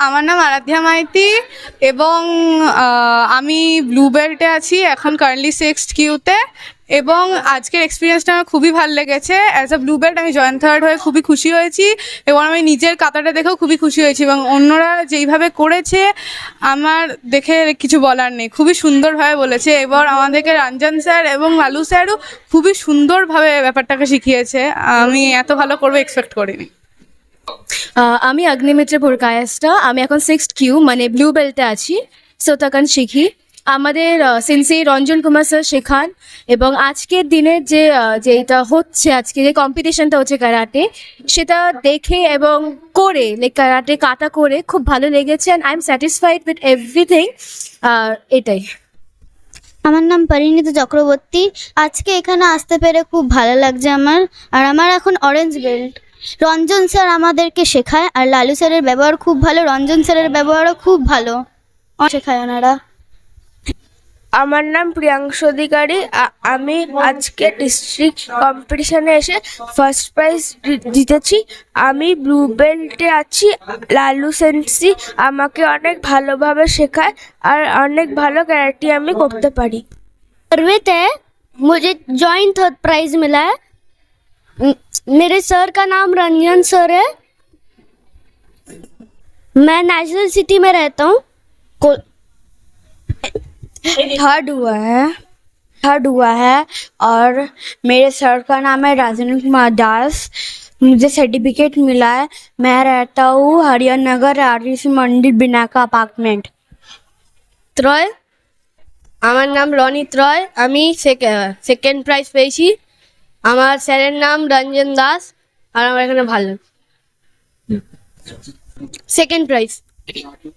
আমার নাম আরাধ্যা মাইতি এবং আমি ব্লু বেল্টে আছি এখন কারেন্টলি 6th কিউতে। এবং আজকের এক্সপিরিয়েন্সটা আমার খুবই ভালো লেগেছে। অ্যাজ আ ব্লু বেল্ট আমি জয়েন্ট থার্ড হয়ে খুবই খুশি হয়েছি এবং আমি নিজের কাতাটা দেখেও খুবই খুশি হয়েছি এবং অন্যরা যেইভাবে করেছে আমার দেখে কিছু বলার নেই, খুবই সুন্দরভাবে বলেছে। এবার আমাদেরকে রঞ্জন স্যার এবং লালু স্যারও খুবই সুন্দরভাবে ব্যাপারটাকে শিখিয়েছে, আমি এত ভালো করবে এক্সপেক্ট করিনি। আমি অগ্নিমিত্র পুরকায়েসটা, আমি এখন 6th কিউ মানে ব্লু বেল্টে আছি। সো তখন শিখি আমাদের সিনসি রঞ্জন কুমার স্যার শেখান। এবং আজকের দিনের যেটা হচ্ছে, আজকে যে কম্পিটিশনটা হচ্ছে ক্যারাটে, সেটা দেখে এবং করে ক্যারাটে কাটা করে খুব ভালো লেগেছে and I am satisfied with everything. এটাই। আমার নাম পরিণীতা চক্রবর্তী। আজকে এখানে আসতে পেরে খুব ভালো লাগছে আমার। আর আমার এখন অরেঞ্জ বেল্ট। রঞ্জন স্যার আমাদেরকে শেখায় আর লালু স্যারের ব্যবহার খুব ভালো, রঞ্জন স্যারের ব্যবহারও খুব ভালো শেখায় ওনারা। আমার নাম প্রিয়াংশু অধিকারী। আমি আজকে ডিস্ট্রিক্ট কম্পিটিশনে এসে ফার্স্ট প্রাইজ জিতেছি। আমি ব্লু বেল্টে আছি। লালু সেন্সি আমাকে অনেক ভালোভাবে শেখায় আর অনেক ভালো ক্যারাটে আমি করতে পারি। गर्वित है, मुझे जॉइंट थर्ड प्राइज मिला है। मेरे सर का नाम रंजन सर है। मैं नेशनल सिटी में रहता हूँ। थर्ड हुआ है और मेरे सर का नाम है राजेंद्र कुमार दास। मुझे सर्टिफिकेट मिला है। मैं रहता हूँ हरियर नगर आरसी मंदिर बिनाका अपार्टमेंट। ত্রয়, আমার নাম রনিত রয়, আমি সেকেন্ড প্রাইজ পেয়েছি। আমার স্যারের নাম রঞ্জন দাস আর আমার এখানে ভালো। Second prize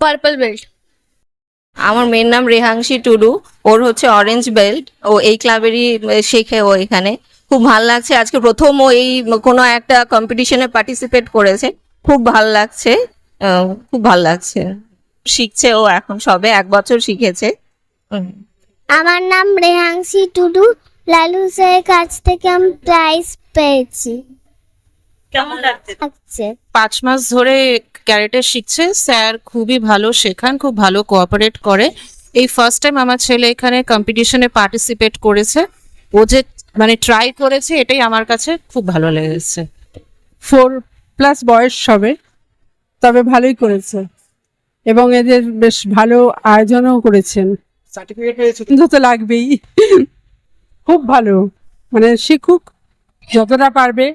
purple belt. আমার মেয়ের নাম রেহাংশী টুডু, ওর হচ্ছে অরেঞ্জ বেল্ট। ও এই ক্লাবেরই শেখে, ও এখানে খুব ভালো লাগছে। আজকে প্রথম ও এই কোনো একটা কম্পিটিশনে পার্টিসিপেট করেছে, খুব ভালো লাগছে, খুব ভালো লাগছে। শিখছে ও, এখন সবে 1 বছর শিখেছে। আমার নাম রেহাংশী টুডু। লালু স্যারের কাছ থেকে আমি প্রাইজ পেয়েছি। কেমন লাগছে? 5 মাস ধরে ক্যারেটে শিখছে। স্যার খুবই ভালো শেখান, খুব ভালো কোঅপারেট করে। এই ফার্স্ট টাইম আমার ছেলে এখানে কম্পিটিশনে পার্টিসিপেট করেছে। ও যে মানে ট্রাই করেছে, এটাই আমার কাছে খুব ভালো লেগেছে। 4+ বয়স হবে, তবে ভালোই করেছে এবং এদের বেশ ভালো আয়োজনও করেছেন। সার্টিফিকেট পেয়েছে তো লাগবেই, খুব ভালো। মানে শিখুক যতটা পারবে,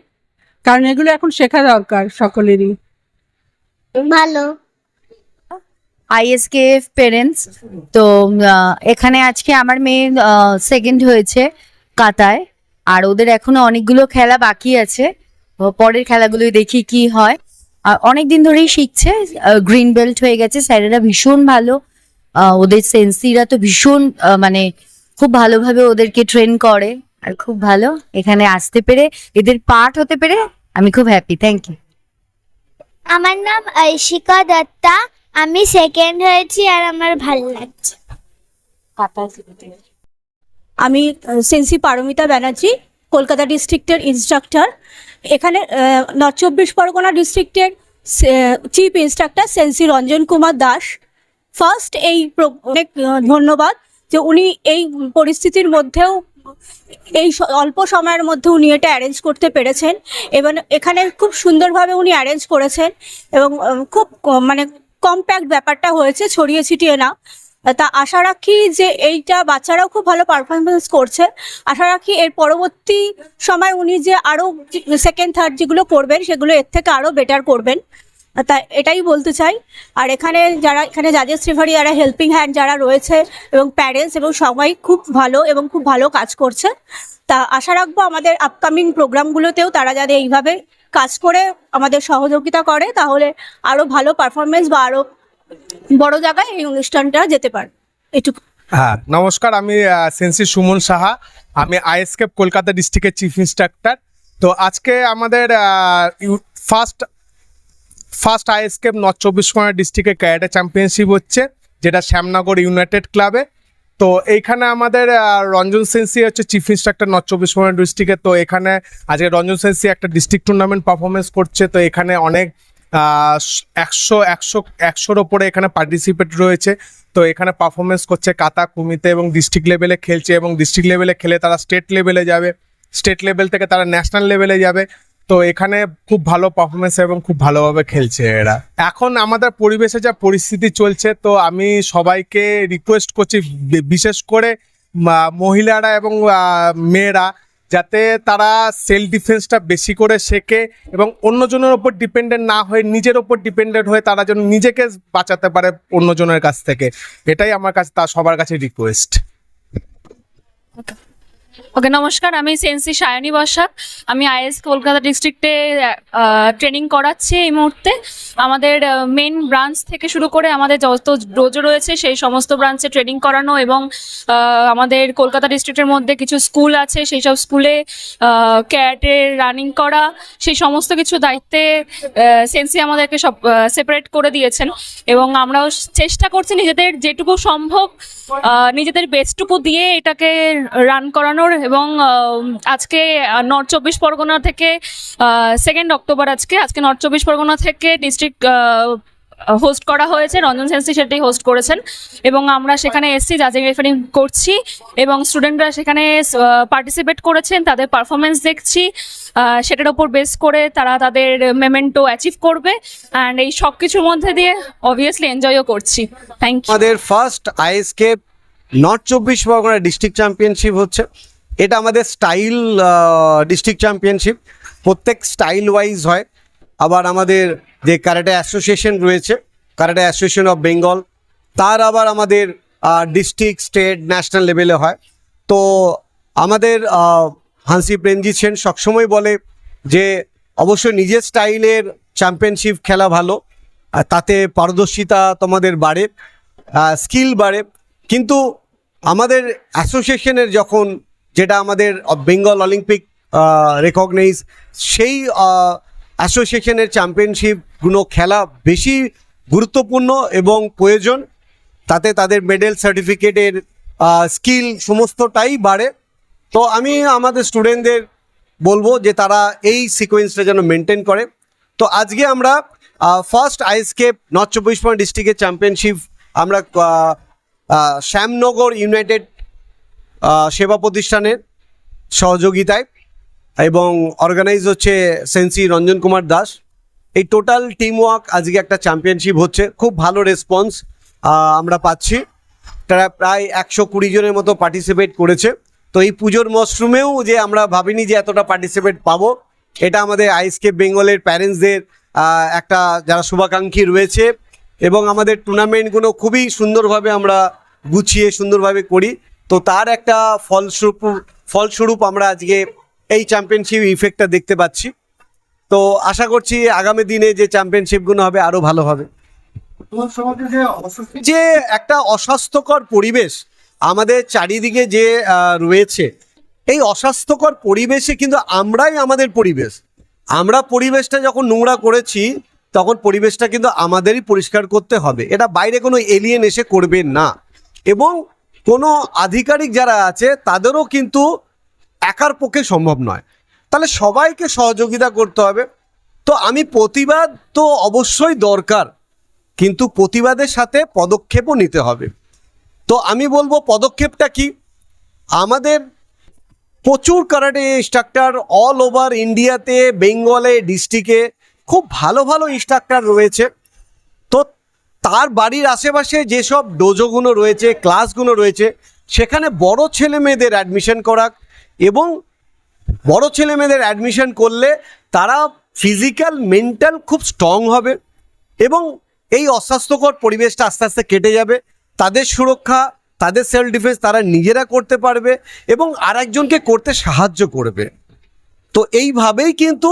কারণ এগুলো এখন শেখা দরকার সকলেরই। ভালো। আইএসকেএফ পেরেন্টস। তো এখানে আজকে আমার মেয়ে সেকেন্ড হয়েছে কাতায়, আর ওদের এখনো অনেকগুলো খেলা বাকি আছে। পরের খেলাগুলোই দেখি কি হয়। অনেকদিন ধরেই শিখছে, গ্রিন বেল্ট হয়ে গেছে। স্যারেরা ভীষণ ভালো, ওদের সেন্সিরা তো ভীষণ মানে খুব ভালোভাবে ওদেরকে ট্রেন করে। আর খুব ভালো এখানে আসতে পেরে, এদের পার্ট হতে পেরে আমি খুব হ্যাপি। Thank you. আমার নাম ঐশিকা দত্তা। আমি সেকেন্ড হয়েছি আর আমার ভালো লাগছে। আমি সেন্সি পারমিতা ব্যানার্জি, কলকাতা ডিস্ট্রিক্টের ইনস্ট্রাক্টর। এখানে নর্থ 24 পরগনা ডিস্ট্রিক্টের chief instructor sensei Ranjan Kumar Das. First অনেক ধন্যবাদ যে উনি এই পরিস্থিতির মধ্যেও এই অল্প সময়ের মধ্যে উনি এটা অ্যারেঞ্জ করতে পেরেছেন এবং এখানে খুব সুন্দরভাবে উনি অ্যারেঞ্জ করেছেন এবং খুব মানে কম্প্যাক্ট ব্যাপারটা হয়েছে, ছড়িয়ে ছিটিয়ে না। তা আশা রাখি যে এইটা বাচ্চারাও খুব ভালো পারফরমেন্স করছে। আশা রাখি এর পরবর্তী সময় উনি যে আরও সেকেন্ড থার্ড যেগুলো করবেন সেগুলো এর থেকে আরও বেটার করবেন, তা এটাই বলতে চাই। আর এখানে যারা এখানে জাজেস রেফারি, যারা হেল্পিং হ্যান্ড যারা রয়েছে এবং প্যারেন্টস এবং সবাই খুব ভালো এবং খুব ভালো কাজ করছে। তা আশা রাখবো আমাদের আপকামিং প্রোগ্রামগুলোতেও তারা যাতে এইভাবে কাজ করে আমাদের সহযোগিতা করে, তাহলে আরও ভালো পারফরমেন্স বা আরও বড় জায়গায় এই অনুষ্ঠানটা যেতে পারে। এটুকু। হ্যাঁ, নমস্কার। আমি সেন্সি সুমন সাহা। আমি আইএসকেএফ কলকাতা ডিস্ট্রিক্টের চিফ ইনস্ট্রাক্টর। তো আজকে আমাদের ফার্স্ট আইএসকেএফ নর্থ 24 পরগনা ডিস্ট্রিক্টে ক্যারাটে চ্যাম্পিয়নশিপ হচ্ছে, যেটা শ্যামনগর ইউনাইটেড ক্লাবে। তো এইখানে আমাদের রঞ্জন সেন্সি হচ্ছে চিফ ইনস্ট্রাক্টর নর্থ 24 পরগনা ডিস্ট্রিক্টে। তো এখানে আজকে রঞ্জন সেন্সি একটা ডিস্ট্রিক্ট টুর্নামেন্ট পারফরমেন্স করছে। তো এখানে অনেক একশোর ওপরে এখানে পার্টিসিপেট রয়েছে। তো এখানে পারফরমেন্স করছে কাতা, কুমিতে এবং ডিস্ট্রিক্ট লেভেলে খেলছে, এবং ডিস্ট্রিক্ট লেভেলে খেলে তারা স্টেট লেভেলে যাবে, স্টেট লেভেল থেকে তারা ন্যাশনাল লেভেলে যাবে। তো এখানে খুব ভালো পারফরমেন্স এবং খুব ভালোভাবে খেলছে এরা। এখন আমাদের পরিবেশে যা পরিস্থিতি চলছে, তো আমি সবাইকে রিকোয়েস্ট করছি, বিশেষ করে মহিলারা এবং মেয়েরা, যাতে তারা সেলফ ডিফেন্সটা বেশি করে শেখে এবং অন্যজনের ওপর ডিপেন্ডেন্ট না হয়ে নিজের ওপর ডিপেন্ডেন্ট হয়ে তারা যেন নিজেকে বাঁচাতে পারে অন্যজনের কাছ থেকে। এটাই আমার কাছে সবার কাছে রিকোয়েস্ট। ওকে, নমস্কার, আমি সেন্সি সায়নী বসাক। আমি আইএস কলকাতা ডিস্ট্রিক্টে ট্রেনিং করাচ্ছি এই মুহূর্তে। আমাদের মেন ব্রাঞ্চ থেকে শুরু করে আমাদের যত ডোজো রয়েছে সেই সমস্ত ব্রাঞ্চে ট্রেনিং করানো, এবং আমাদের কলকাতা ডিস্ট্রিক্টের মধ্যে কিছু স্কুল আছে, সেই সব স্কুলে ক্যারাটে রানিং করা, সেই সমস্ত কিছু দায়িত্বে সেন্সি আমাদেরকে সব সেপারেট করে দিয়েছেন। এবং আমরাও চেষ্টা করছি নিজেদের যেটুকু সম্ভব নিজেদের বেস্টটুকু দিয়ে এটাকে রান করানোর। এবং আজকে নর্থ চব্বিশ পরগনা থেকে 2 অক্টোবর আজকে নর্থ চব্বিশ পরগনা থেকে ডিস্ট্রিক্ট হোস্ট করা হয়েছে, রঞ্জন সেন্সি সেটাই হোস্ট করেছেন, এবং আমরা সেখানে এসছি জাজিং রেফারিং করছি, এবং স্টুডেন্টরা সেখানে পার্টিসিপেট করেছেন, তাদের পারফরমেন্স দেখছি, সেটার ওপর বেস করে তারা তাদের মেমেন্টো অ্যাচিভ করবে, অ্যান্ড এই সব কিছুর মধ্যে দিয়ে অবভিয়াসলি এনজয়ও করছি। Thank you. আমাদের ফার্স্ট আইএসকে নর্থ চব্বিশ পরগনা ডিস্ট্রিক্ট চ্যাম্পিয়নশিপ হচ্ছে। এটা আমাদের স্টাইল ডিস্ট্রিক্ট চ্যাম্পিয়নশিপ, প্রত্যেক স্টাইল ওয়াইজ হয়। আবার আমাদের যে ক্যারাটে অ্যাসোসিয়েশন রয়েছে, ক্যারাটে অ্যাসোসিয়েশন অফ বেঙ্গল, তার আবার আমাদের ডিস্ট্রিক্ট, স্টেট, ন্যাশনাল লেভেলে হয়। তো আমাদের হান্সি প্রেমজিৎ সেন সবসময় বলে যে অবশ্যই নিজের স্টাইলের চ্যাম্পিয়নশিপ খেলা ভালো, তাতে পারদর্শিতা তোমাদের বাড়ে, স্কিল বাড়ে। কিন্তু আমাদের অ্যাসোসিয়েশনের যখন, যেটা আমাদের বেঙ্গল অলিম্পিক রেকগনাইজ, সেই অ্যাসোসিয়েশনের চ্যাম্পিয়নশিপগুলো খেলা বেশি গুরুত্বপূর্ণ এবং প্রয়োজন, তাতে তাদের মেডেল, সার্টিফিকেটের স্কিল সমস্তটাই বাড়ে। তো আমি আমাদের স্টুডেন্টদের বলবো যে তারা এই সিকোয়েন্সটা যেন মেনটেন করে। তো আজকে আমরা ফার্স্ট আইএসকে নর্থ চব্বিশ পরগনা ডিস্ট্রিক্টের চ্যাম্পিয়নশিপ আমরা শ্যামনগর ইউনাইটেড সেবা প্রতিষ্ঠানের সহযোগিতায়, এবং অর্গানাইজ হচ্ছে সেন্সি রঞ্জন কুমার দাস। এই টোটাল টিম ওয়ার্ক আজকে একটা চ্যাম্পিয়নশিপ হচ্ছে, খুব ভালো রেসপন্স আমরা পাচ্ছি। তারা প্রায় 120 জনের মতো পার্টিসিপেট করেছে। তো এই পুজোর মশরুমেও যে আমরা ভাবিনি যে এতটা পার্টিসিপেট পাবো, এটা আমাদের আইএসকে বেঙ্গলের প্যারেন্টসদের একটা যারা শুভাকাঙ্ক্ষী রয়েছে, এবং আমাদের টুর্নামেন্টগুলো খুবই সুন্দরভাবে আমরা গুছিয়ে সুন্দরভাবে করি। তো তার একটা ফলস্বরূপ আমরা আজকে এই চ্যাম্পিয়নশিপ ইফেক্টটা দেখতে পাচ্ছি। তো আশা করছি আগামী দিনে যে চ্যাম্পিয়নশিপগুলো হবে আরও ভালো হবে। যে একটা অস্বাস্থ্যকর পরিবেশ আমাদের চারিদিকে যে রয়েছে, এই অস্বাস্থ্যকর পরিবেশে কিন্তু আমরাই আমাদের পরিবেশ, আমরা পরিবেশটা যখন নোংরা করেছি তখন পরিবেশটা কিন্তু আমাদেরই পরিষ্কার করতে হবে। এটা বাইরে কোনো এলিয়েন এসে করবে না, এবং কোনো আধিকারিক যারা আছে তাদেরও কিন্তু একার পক্ষে সম্ভব নয়, তাহলে সবাইকে সহযোগিতা করতে হবে। তো আমি প্রতিবাদ তো অবশ্যই দরকার, কিন্তু প্রতিবাদের সাথে পদক্ষেপও নিতে হবে। তো আমি বলবো পদক্ষেপটা কি, আমাদের প্রচুর কারাটে ইনস্ট্রাক্টর অল ওভার ইন্ডিয়াতে, বেঙ্গলে, ডিস্ট্রিক্টে খুব ভালো ভালো ইনস্ট্রাক্টর রয়েছে। তো তার বাড়ির আশেপাশে যেসব ডোজোগুলো রয়েছে, ক্লাসগুলো রয়েছে, সেখানে বড় ছেলে মেয়েদের অ্যাডমিশন করাক, এবং বড় ছেলে মেয়েদের অ্যাডমিশন করলে তারা ফিজিক্যাল, মেন্টাল খুব স্ট্রং হবে, এবং এই অস্বাস্থ্যকর পরিবেশটা আস্তে আস্তে কেটে যাবে। তাদের সুরক্ষা, তাদের সেলফ ডিফেন্স তারা নিজেরা করতে পারবে এবং আরেকজনকে করতে সাহায্য করবে। তো এইভাবেই কিন্তু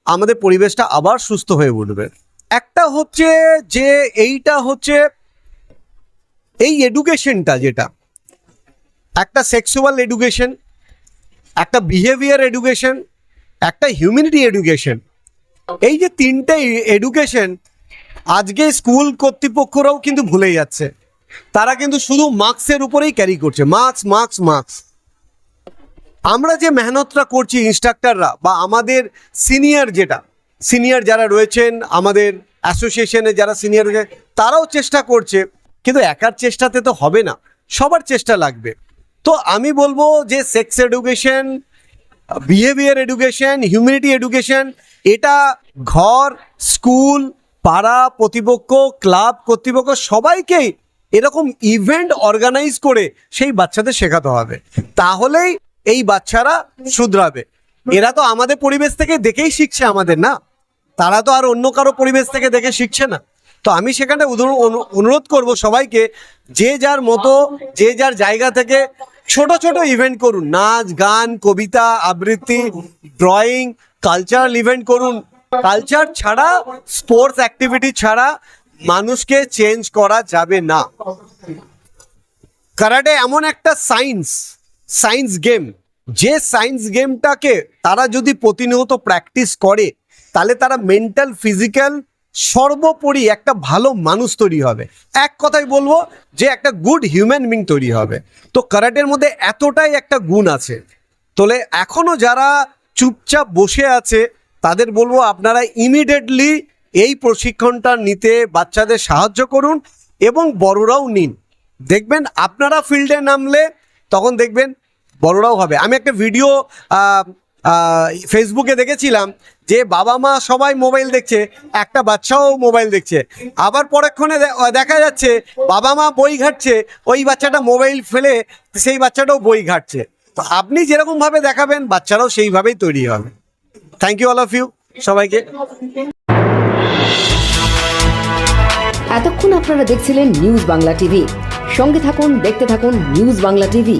আমাদের পরিবেশটা আবার সুস্থ হয়ে উঠবে। একটা হচ্ছে যে এইটা হচ্ছে এই এডুকেশনটা, যেটা একটা সেক্সুয়াল এডুকেশন, একটা বিহেভিয়ার এডুকেশন, একটা হিউম্যানিটি এডুকেশন, এই যে তিনটে এডুকেশন আজকে স্কুল কর্তৃপক্ষরাও কিন্তু ভুলে যাচ্ছে। তারা কিন্তু শুধু মার্কসের উপরেই ক্যারি করছে, মার্কস মার্কস মার্কস। আমরা যে মেহনতটা করছি ইনস্ট্রাক্টররা বা আমাদের সিনিয়র যেটা, সিনিয়র যারা রয়েছেন, আমাদের অ্যাসোসিয়েশনে যারা সিনিয়র রয়েছে, তারাও চেষ্টা করছে, কিন্তু একার চেষ্টাতে তো হবে না, সবার চেষ্টা লাগবে। তো আমি বলবো যে sex education, behaviour education, humanity education, এটা ঘর, স্কুল, পাড়া প্রতিপক্ষ, ক্লাব কর্তৃপক্ষ সবাইকেই এরকম ইভেন্ট অর্গানাইজ করে সেই বাচ্চাদের শেখাতে হবে, তাহলেই এই বাচ্চারা শুধরাবে। এরা তো আমাদের পরিবেশ থেকে দেখেই শিখছে আমাদের, না তারা তো আর অন্য কারো পরিবেশ থেকে দেখে শিখছে না। তো আমি সেখানে অনুরোধ করব সবাইকে, যে যার মতো যে যার জায়গা থেকে ছোট ছোট ইভেন্ট করুন, নাচ গান, কবিতা আবৃত্তি, ড্রয়িং, কালচারাল ইভেন্ট করুন। কালচার ছাড়া, স্পোর্টস অ্যাক্টিভিটি ছাড়া মানুষকে চেঞ্জ করা যাবে না। কারাটে এমন একটা সায়েন্স গেম, যে সায়েন্স গেমটাকে তারা যদি প্রতিনিয়ত প্র্যাকটিস করে, তাহলে তারা মেন্টাল, ফিজিক্যাল, সর্বোপরি একটা ভালো মানুষ তৈরি হবে। এক কথায় বলবো যে একটা গুড হিউম্যান বিং তৈরি হবে। তো কারাটের মধ্যে এতটাই একটা গুণ আছে। তাহলে এখনো যারা চুপচাপ বসে আছে, তাদের বলবো আপনারা ইমিডিয়েটলি এই প্রশিক্ষণটা নিতে বাচ্চাদের সাহায্য করুন, এবং বড়রাও নিন। দেখবেন আপনারা ফিল্ডে নামলে তখন দেখবেন বড়রাও হবে। আমি একটা ভিডিও ফেসবুকে দেখেছিলাম যে বাবা মা সবাই মোবাইল দেখছে, একটা বাচ্চাও মোবাইল দেখছে, আবার পরক্ষণে দেখা যাচ্ছে বাবা মা বই ঘাটছে, ওই বাচ্চাটা মোবাইল ফেলে সেই বাচ্চাটাও বই ঘাটছে। তো আপনি যেরকমভাবে দেখাবেন, বাচ্চারাও সেইভাবেই তৈরি হবে। Thank you all of you, সবাইকে। এতক্ষণ আপনারা দেখছিলেন নিউজ বাংলা টিভি। সঙ্গে থাকুন, দেখতে থাকুন নিউজ বাংলা টিভি।